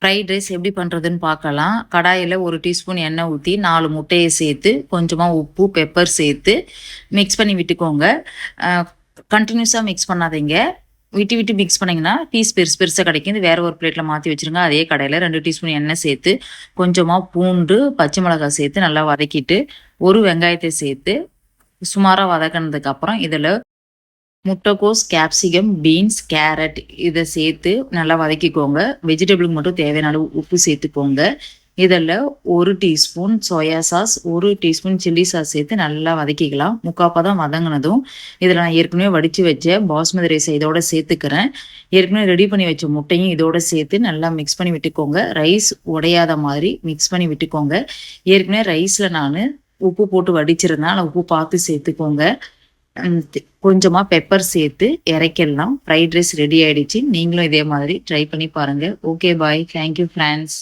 Fried rice எப்படி பண்ணுறதுன்னு பார்க்கலாம். கடாயில் 1 டீஸ்பூன் எண்ணெய் ஊற்றி 4 முட்டையை சேர்த்து கொஞ்சமாக உப்பு, பெப்பர் சேர்த்து மிக்ஸ் பண்ணி விட்டுக்கோங்க. கண்டினியூஸாக மிக்ஸ் பண்ணாதீங்க. விட்டு விட்டு மிக்ஸ் பண்ணிங்கன்னா பீஸ் பெருசு பெருசாக கிடைக்கும். இது வேறு ஒரு பிளேட்டில் மாற்றி வச்சுருங்க. அதே கடாயில் 2 டீஸ்பூன் எண்ணெய் சேர்த்து கொஞ்சமாக பூண்டு, பச்சை மிளகாய் சேர்த்து நல்லா வதக்கிட்டு 1 வெங்காயத்தை சேர்த்து சுமாராக வதக்கினதுக்கப்புறம் இதில் முட்டைக்கோஸ், கேப்சிகம், பீன்ஸ், கேரட் இதை சேர்த்து நல்லா வதக்கிக்கோங்க. வெஜிடபிளுக்கு மட்டும் தேவையான அளவு உப்பு சேர்த்துக்கோங்க. இதில் 1 teaspoon soya sauce, 1 teaspoon chilli sauce சேர்த்து நல்லா வதக்கிக்கலாம். முக்காப்பதம் வதங்கினதும் இதில் நான் ஏற்கனவே வடித்து வச்ச பாஸ்மதி ரைஸை இதோட சேர்த்துக்கிறேன். ஏற்கனவே ரெடி பண்ணி வச்ச முட்டையும் இதோட சேர்த்து நல்லா மிக்ஸ் பண்ணி விட்டுக்கோங்க. ரைஸ் உடையாத மாதிரி மிக்ஸ் பண்ணி விட்டுக்கோங்க. ஏற்கனவே ரைஸில் நான் உப்பு போட்டு வடிச்சிருந்தேன். அதில் உப்பு பார்த்து சேர்த்துக்கோங்க. கொஞ்சமாக பெப்பர் சேர்த்து இறக்கிடலாம். ஃப்ரைட் ரைஸ் ரெடி ஆகிடுச்சு. நீங்களும் இதே மாதிரி ட்ரை பண்ணி பாருங்கள். Okay bye. Thank you friends.